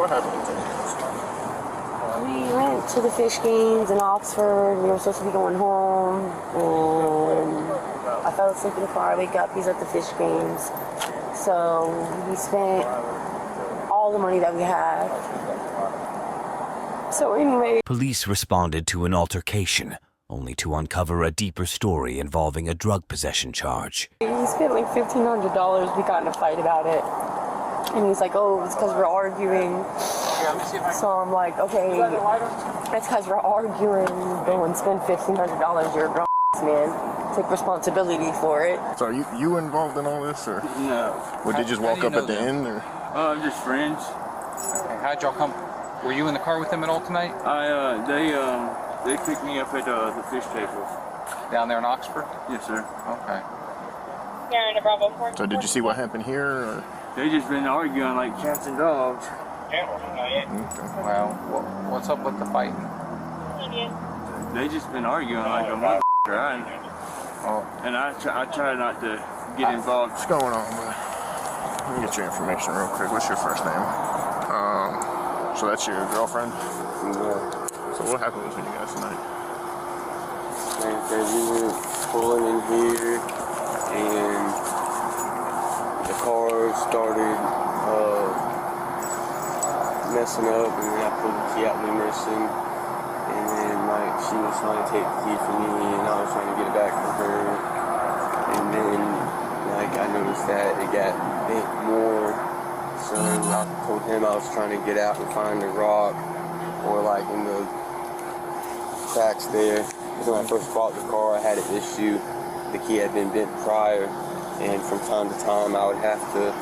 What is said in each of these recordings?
what happened? We went to the fish games in Oxford. We were supposed to be going home, and I fell asleep in the car. I wake up, he's at the fish games. So we spent all the money that we had. So anyway, police responded to an altercation, only to uncover a deeper story involving a drug possession charge. We spent like $1,500. We got in a fight about it. And he's like, oh, it's because we're arguing. So I'm like, okay, it's because we're arguing. Go and spend $1,500. You're a grown man. Take responsibility for it. So are you involved in all this, or? No. Or did you just walk up at the end, or? Just friends. Okay, how'd y'all come? Were you in the car with them at all tonight? They picked me up at the fish tables. Down there in Oxford? Yes, sir. Okay. So did you see what happened here, or? They just been arguing like cats and dogs. Okay. Well, what's up with the fighting? They just been arguing like a motherfucker. And I try not to get involved. What's going on, bro? Let me get your information real quick. What's your first name? So that's your girlfriend? Yeah. So what happened between you guys tonight? Like I said, we were pulling in here, and the car started messing up, and then I pulled the key out and missing. And then like she was trying to take the key from me, and I was trying to get it back from her. And then like I noticed that it got bent more. So I told him I was trying to get out and find the rock, or like in the cracks there. Because when I first bought the car, I had an issue. The key had been bent prior, and from time to time I would have to,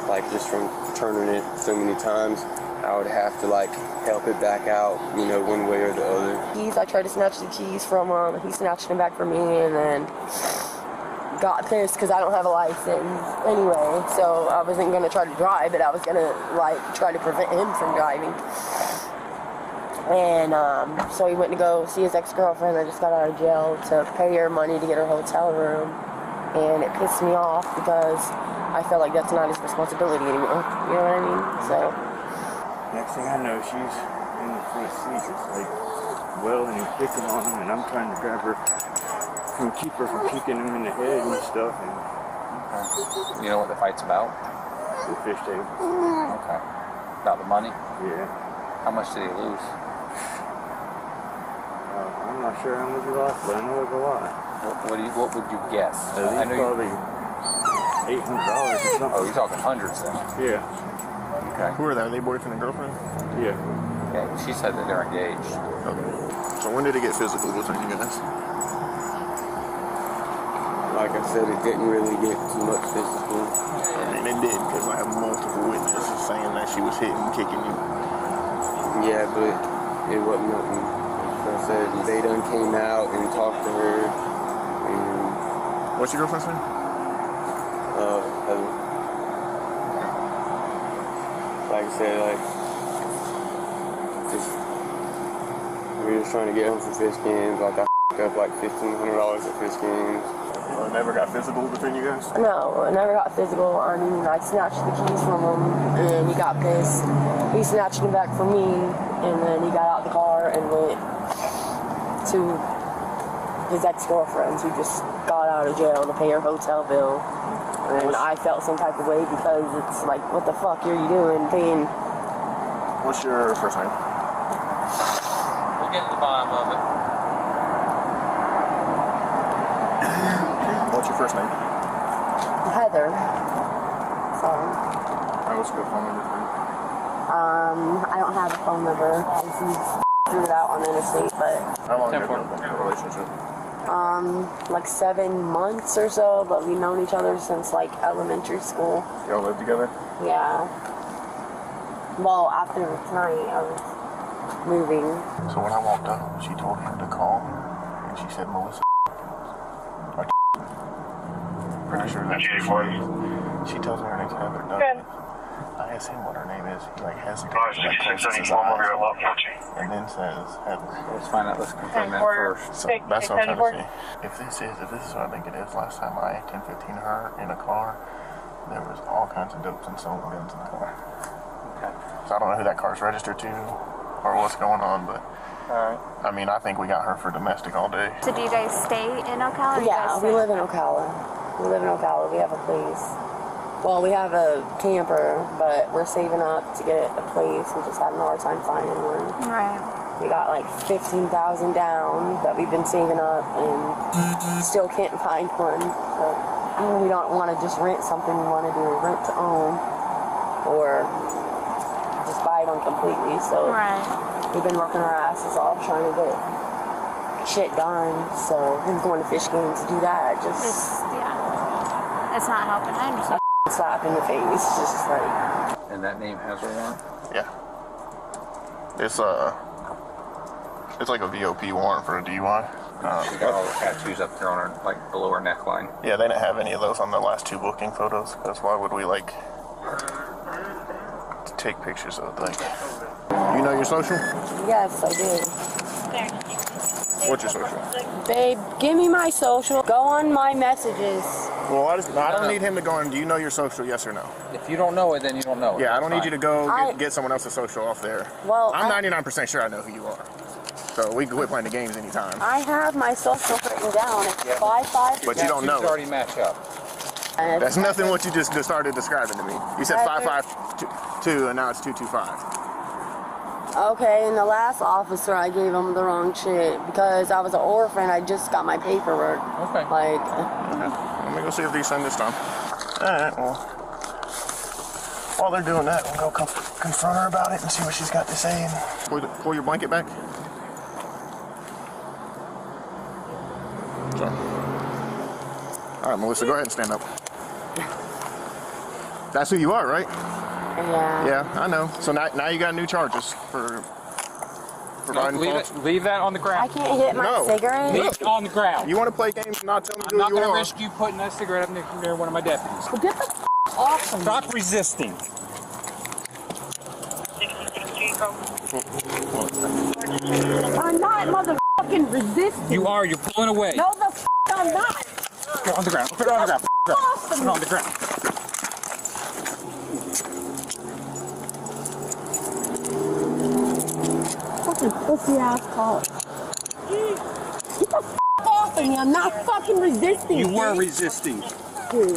like just from turning it so many times, I would have to like help it back out, you know, one way or the other. I tried to snatch the keys from him. He snatched them back from me, and then got pissed because I don't have a license anyway. So I wasn't gonna try to drive, but I was gonna like try to prevent him from driving. And so he went to go see his ex-girlfriend that just got out of jail to pay her money to get her hotel room. And it pissed me off because I felt like that's not his responsibility anymore. You know what I mean? So next thing I know, she's in the front seat, just like wailing and kicking on him, and I'm trying to grab her and keep her from kicking him in the head and stuff. And You know what the fight's about? the fish table. Okay. About the money? Yeah. How much did he lose? I'm not sure how much he lost, but I know it's a lot. What would you guess? I know probably $800 or something. Oh, you're talking hundreds then? Yeah. Okay. Who are they? Are they boyfriend and girlfriend? Yeah. Okay. She said that they're engaged. Okay. So when did it get physical between you guys? Like I said, it didn't really get too much physical. I mean, it did, because I have multiple witnesses saying that she was hitting, kicking you. Yeah, but it wasn't nothing. Like I said, they done came out and talked to her. And, what's your girlfriend's name? Heather. Like I said, like, just, we were just trying to get home from fish games. Like, I up like $1,500 at fish games. It never got physical between you guys? no, it never got physical. I mean, I snatched the keys from him, and he got pissed. He snatched them back from me, and then he got out the car and went to his ex-girlfriend, who just got out of jail to pay her hotel bill. And I felt some type of way because it's like, what the fuck are you doing, paying? What's your first name? We'll get to the bottom of it. What's your first name? Heather. So, What's your phone number? I don't have a phone number. I just threw it out on the interstate, but How long have you been in a relationship? like 7 months or so, but we've known each other since like elementary school. Y'all live together? Yeah. Well, after tonight, I was moving. So when I walked up, she told him to call, and she said Melissa. Pretty sure that's what she tells me her name's Heather. Good. I asked him what her name is. He like has a like closes his eyes, and then says Heather. Let's find out. Let's confirm that first. So that's what I'm trying to see. If this is what I think it is, last time I 10-15 her in a car, there was all kinds of dopes and stolen guns in the car. Okay. So I don't know who that car's registered to or what's going on, but I mean, I think we got her for domestic all day. So do you guys stay in Ocala? Yeah, we live in Ocala. We live in Ocala. We have a place. Well, we have a camper, but we're saving up to get a place. We just having a hard time finding one. Right. We got like 15,000 down that we've been saving up and still can't find one. So we don't want to just rent something. We want to do rent to own or just buy one completely. So we've been working our asses off trying to get shit done. So we're going to fish games to do that. Yeah. It's not helping. I understand. Slap in the face, just like. And that name has a warrant? Yeah. It's like a VOP warrant for a DUI. She got all the tattoos up there on her, like below her neckline. Yeah, they didn't have any of those on the last 2 booking photos. Because why would we like take pictures of like? You know your social? Yes, I do. What's your social? Babe, give me my social. Go on my messages. Well, I don't need him to go on. Do you know your social? Yes or no? If you don't know it, then you don't know it. Yeah, I don't need you to go I- get someone else's social off there. Well, I'm 99% sure I know who you are. So we can quit playing the games anytime. I have my social written down. It's 55. But you don't know. Tattoos already match up. That's nothing what you just started describing to me. You said 552 and now it's 225. Okay, and the last officer, I gave him the wrong shit because I was an orphan. I just got my paperwork. Okay. Like. Let me go see if they send this time. Alright, well. While they're doing that, we'll go confront her about it and see what she's got to say. And pull your blanket back. So. Alright, Melissa, go ahead and stand up. That's who you are, right? Yeah. Yeah, I know. So now you got new charges for providing false. Leave that on the I ground. can't hit my cigarette. Leave it on the ground. You want to play games and not tell me I'm who not you going to are? risk you putting that cigarette up near one of my deputies. Well, get the off of me. Stop resisting. I'm not motherfucking resisting. You are. You're pulling away. No, the I'm not. Put it on the ground. Put it on the ground. Put it on the ground. Fucking pussy ass call. Get the off of me. I'm not fucking resisting. You were resisting. Dude,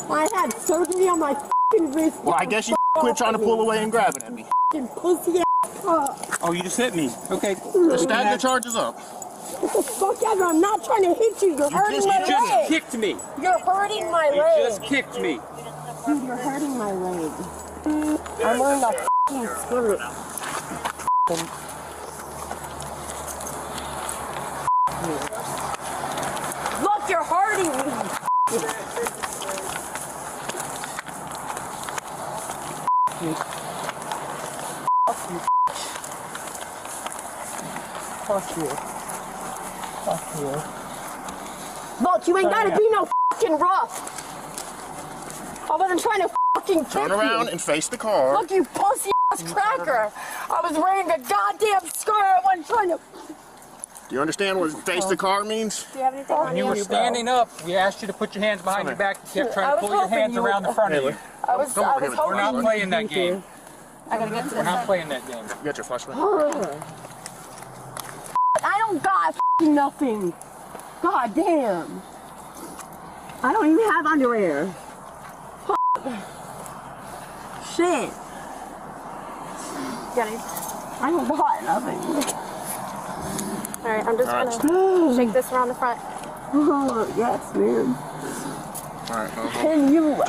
I had surgery on my fucking wrist. Well, I guess you quit trying to pull away and grab it at me. Fucking pussy ass call. Oh, you just hit me. Okay. Just stack the charges up. What the fuck ever? I'm not trying to hit you. You're hurting my You just leg. kicked me. You're hurting my You leg. just kicked me. Dude, you're hurting my leg. I'm wearing a fucking skirt. Look, you're hurting me. Fuck you. Fuck you. Look, you ain't gotta be no fucking rough. I wasn't trying to fucking kick Turn around you. and face the car. Look, you pussy ass cracker. I was wearing a goddamn skirt. I wasn't trying to. Do you understand what face the car means? Do you have anything on You you? were standing up. We asked you to put your hands behind your back. You kept trying to pull your hands around the front of you. I was hoping We're not playing that game. I gotta get to We're this. not playing that game. You got your flashlight? I don't got fucking nothing. God damn. I don't even have underwear. Shit. I don't got nothing. Alright, I'm just gonna shake this around the front. Oh, yes, man. Alright, Can you?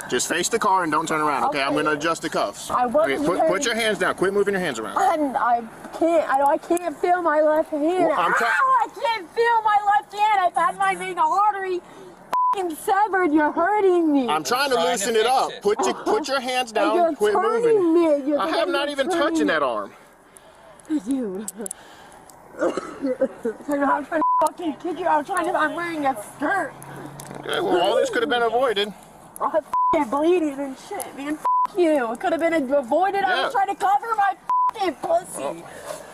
just face the car and don't turn around, okay? I'm gonna adjust the cuffs. I wasn't Put your hands down. Quit moving your hands around. I can't feel my left hand. Well, I'm I can't feel my left hand. I've had my main artery fucking severed. You're hurting me. I'm trying to Trying to loosen it fix up. it. Put your hands down. You're Quit turning moving. me. I have not even touching that arm. Dude. I'm trying to fucking kick you. I'm wearing a skirt. Okay, well, all this could have been avoided. I'm fucking bleeding and shit, man. You. It could have been avoided. I Yeah. was trying to cover my fucking pussy.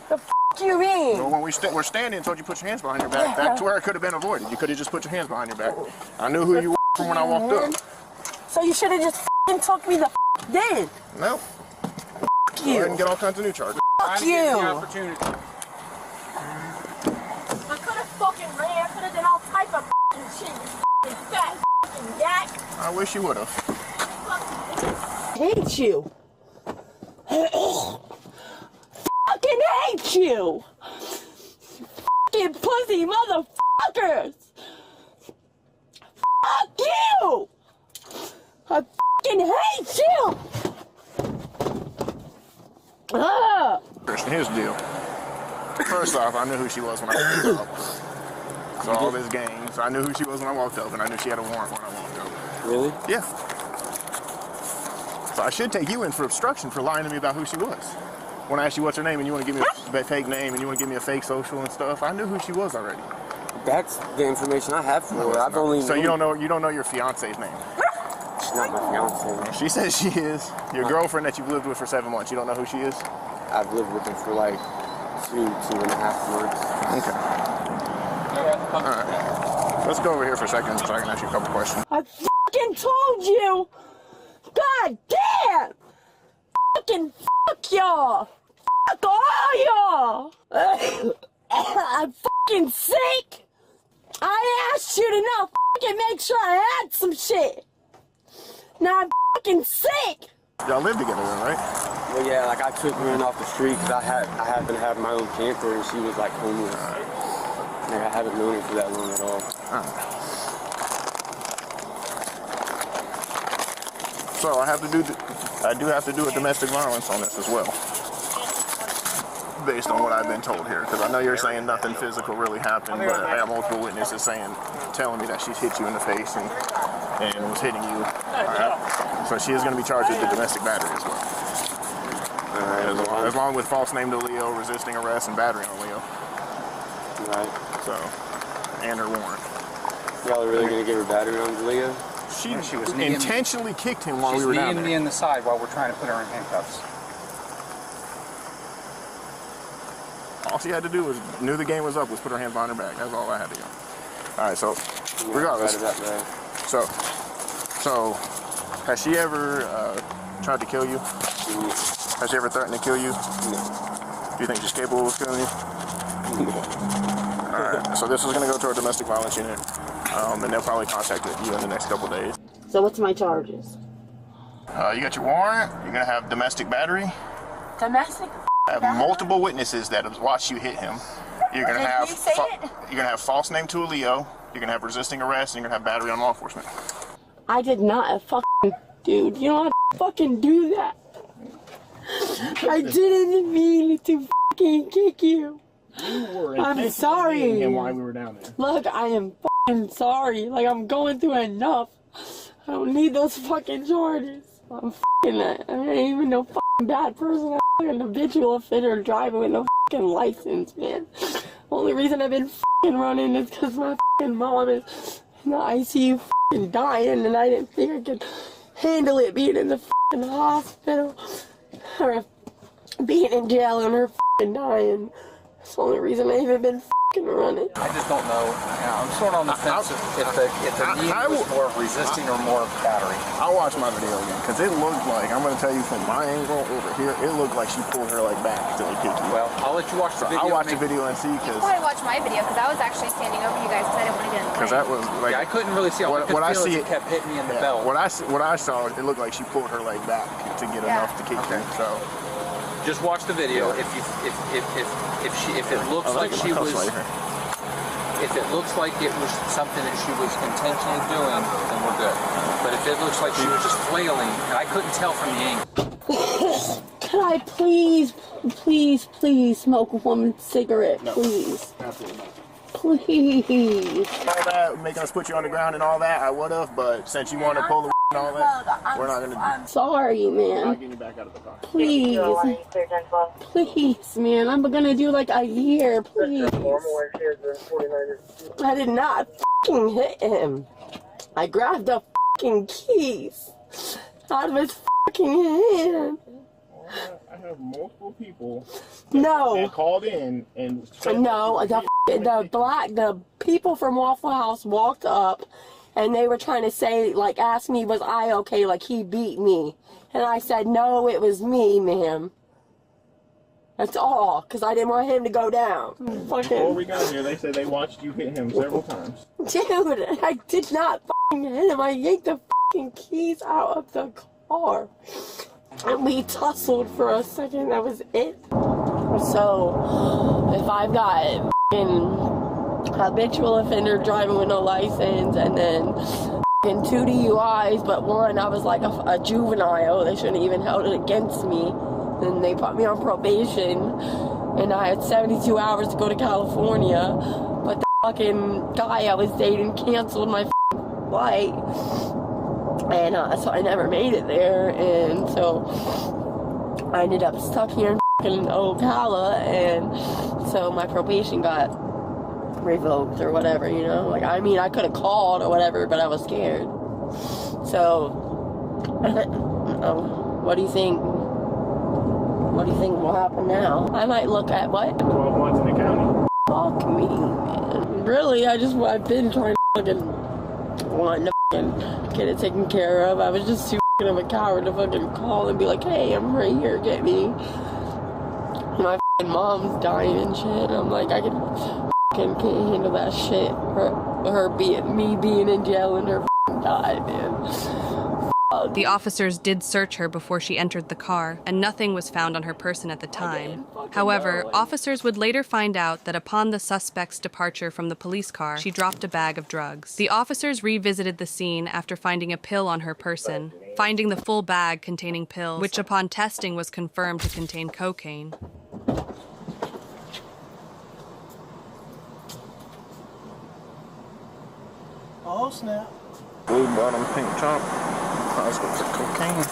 The you mean? Well, when we're standing and told you to put your hands behind your back, that's where it could have been avoided. You could have just put your hands behind your back. I knew who you were from when I walked up. So you should have just fucking took me the then. Nope. Go ahead and get all kinds of new charges. Fuck you! I could have fucking ran. I could have done all type of fucking shit. You fucking fat fucking yak. I wish you would have. Hate you. Fucking hate you. Fucking pussy motherfuckers. Fuck you. I fucking hate you. Christian, here's the deal. First off, I knew who she was when I walked up. So all this game. So I knew who she was when I walked up, and I knew she had a warrant when I walked up. Really? Yeah. So I should take you in for obstruction for lying to me about who she was. When I asked you what's her name, and you want to give me a fake name, and you want to give me a fake social and stuff, I knew who she was already. That's the information I have for her. I've only. So you don't know your fiance's name. She's not my fiance. She says she is. Your girlfriend that you've lived with for 7 months. You don't know who she is? I've lived with her for like 2.5 months. Okay. All right. Let's go over here for a second so I can ask you a couple questions. I fucking told you. God damn. Fucking fuck y'all. Fuck all y'all. I'm fucking sick. I asked you to not fucking make sure I had some shit. Now I'm fucking sick. Y'all live together then, right? Well, yeah, like I took her in off the street because I happen to have my own camper and she was like homeless. Like, I haven't known her for that long at all. So I do have to do a domestic violence on this as well. Based on what I've been told here, because I know you're saying nothing physical really happened, but I have multiple witnesses telling me that she's hit you in the face and was hitting you. All right. So she is going to be charged with the domestic battery as well. As long with false name to Leo, resisting arrest, and battery on Leo. Right. So, and her warrant. Y'all are really going to give her battery on Leo? She was intentionally kicked him while we were down there. She's kneeing me in the side while we're trying to put her in handcuffs. All she had to do was, knew the game was up, was put her hands behind her back. That's all I had to do. All right, so, regardless. So, has she ever tried to kill you? Has she ever threatened to kill you? No. Do you think she's capable of killing you? No. All right, so this is going to go to our domestic violence unit, and they'll probably contact you in the next couple days. So what's my charges? You got your warrant. You're going to have domestic battery. Domestic? I have multiple witnesses that have watched you hit him. You're gonna have false name to a Leo. You're gonna have resisting arrest, and you're gonna have battery on law enforcement. I did not fucking, dude. You don't have to fucking do that. I didn't mean to fucking kick you. I'm sorry. And why we were down there. Look, I am fucking sorry. Like, I'm going through enough. I don't need those fucking charges. I'm fucking, I ain't even no fucking bad person. I'm an habitual offender driving with no fucking license, man. Only reason I've been fucking running is because my fucking mom is in the ICU fucking dying, and I didn't think I could handle it being in the fucking hospital or being in jail and her fucking dying. That's the only reason I even been fucking running. I just don't know. I'm sort of on the fence if the knee was more resisting or more battery. I'll watch my video again, because it looked like, I'm going to tell you from my angle over here, it looked like she pulled her like back to the kick you. Well, I'll let you watch the video. I'll watch the video and see, because... You probably watch my video, because I was actually standing over you guys because I didn't want to get in the way. Because that was like... Yeah, I couldn't really see. All I could feel is it kept hitting me in the belt. What I saw, it looked like she pulled her leg back to get enough to kick you, so... Just watch the video. If it looks like she was... If it looks like it was something that she was intentionally doing, then we're good. But if it looks like she was just flailing, and I couldn't tell from the angle. Can I please smoke a woman's cigarette, please? No, absolutely not. Please. All that, making us put you on the ground and all that, I would have, but since you want to pull the and all that, we're not going to do it. I'm sorry, man. I'll get you back out of the car. Please. Please, man. I'm going to do like a year, please. I did not fucking hit him. I grabbed the fucking keys out of his fucking hand. I have multiple people that called in and... No, the people from Waffle House walked up and they were trying to say, like, ask me, was I okay? Like, he beat me. And I said, no, it was me, ma'am. That's all, because I didn't want him to go down. Before Fucking... we got here, they said they watched you hit him several times. Dude, I did not fucking hit him. I yanked the fucking keys out of the car. And we tussled for a second, that was it. So, if I've got fucking habitual offender driving with no license, and then fucking 2 DUIs, but one, I was like a juvenile, they shouldn't even held it against me. Then they put me on probation, and I had 72 hours to go to California, but the fucking guy I was dating canceled my flight, and so I never made it there, and so I ended up stuck here in fucking Ocala, and so my probation got revoked or whatever, you know? Like, I mean, I could have called or whatever, but I was scared. So, what do you think? What do you think will happen now? I might look at what? 12 months in the county. Fuck me, man. Really, I've been trying to fucking wanting to fucking get it taken care of. I was just too fucking of a coward to fucking call and be like, hey, I'm right here, get me. My fucking mom's dying and shit. And I'm like, I can't handle that shit. Me being in jail and her fucking die, man. The officers did search her before she entered the car, and nothing was found on her person at the time. However, officers would later find out that upon the suspect's departure from the police car, she dropped a bag of drugs. The officers revisited the scene after finding a pill on her person, finding the full bag containing pills, which upon testing was confirmed to contain cocaine. Oh snap. Blue bottom, pink top. Let's go for cocaine.